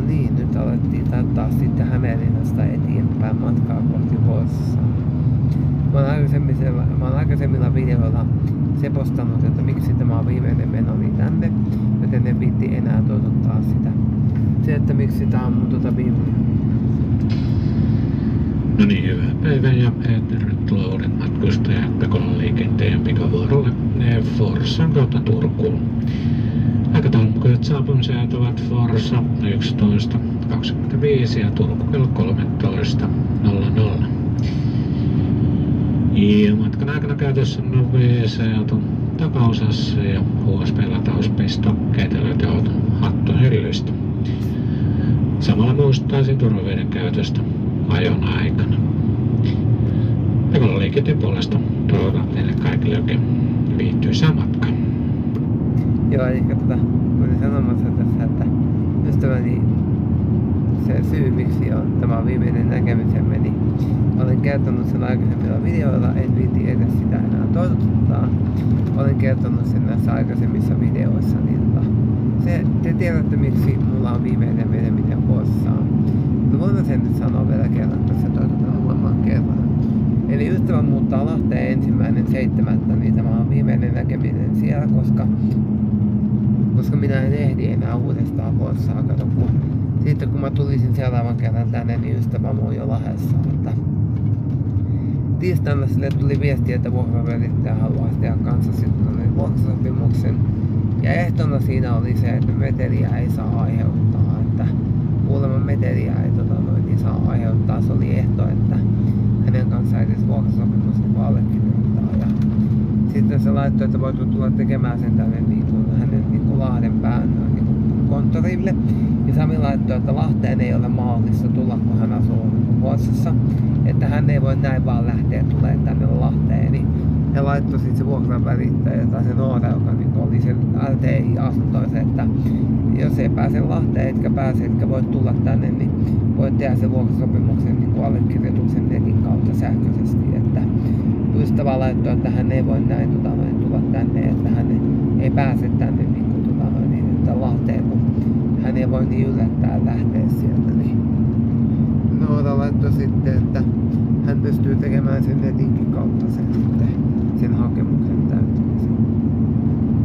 niin, nyt alettiin taas sitten Hämeenlinnasta eteenpäin matkaa kohti Forssaa. Mä oon aikaisemmilla videoilla sepostanut, että miksi tämä on viimeinen menoni tänne, joten en viitti enää toivottaa sitä. Se, että miksi tää on mun viimeinen. No niin, hyvää päivää ja tervetuloa uuden matkustajat Pekolan liikenteen pikavuorolle Forssan kautta Turkuun. Aikataulukujat saapumiset ovat Forssa 11.25 ja Turku kello 13.00. Ja matkan aikana käytössä on WC-auton takaosassa ja USB-latauspistokkeita löytyy auton hattuhyllystä. Samalla muistuttaisin turvaveden käytöstä ajon aikana. Pekolan liikenteen puolesta toivotan teille kaikille oikein viihtyisää matkaa. Joo, eli olin sanomassa tässä, että ystäväni se syy miksi on tämä viimeinen näkemisemme, niin olen kertonut sen aikaisemmilla videoilla, en viiti edes sitä enää toivottaa. Olen kertonut sen näissä aikaisemmissa videoissa, niin te tiedätte miksi mulla on viimeinen meneminen Forssaan. No voin sen nyt sanoa vielä kerran tässä toivotaan uudemman kerran. Eli ystävä muuttaa Lahteen 1.7. niin tämä on viimeinen näkeminen siellä, koska minä en ehdi enää uudestaan Forssaa. Kato, sitten kun mä tulisin seuraavan kerran tänne, niin ystävä on jo Lahdessa. Tiistaina sille tuli viesti, että vuokravälittäjä haluaa tehdä kanssa sitten vuokrasopimuksen. Ja ehtona siinä oli se, että meteliä ei saa aiheuttaa. Että kuulemma meteliä ei niin saa aiheuttaa. Se oli ehto, että hänen kanssaan edes vuokrasopimus allekirjoittaa. Ja sitten se laittoi, että voitu tulla tekemään sen tänne hänen Lahden pään konttorille. Ja Sami laittoi, että Lahteen ei ole mahdollista tulla, kun hän asuu Forssassa. Että hän ei voi näin vaan lähteä tulemaan tänne Lahteen. Niin he laittoi sitten se vuokravälittäjä tai se Noora, joka oli se LTI-asuntoisen, että jos ei pääse Lahteen, etkä voi tulla tänne, niin voit tehdä sen vuokrasopimuksen allekirjoituksen netin kautta sähköisesti. Että ystävä laittoi, että hän ei voi näin tulla tänne, että hän ei pääse tänne että Lahteen, kun hän ei voi niin yllättää lähteä sieltä. Niin Noora laittoi sitten, että hän pystyy tekemään sen netinkin kautta sen hakemuksen täyttämisen.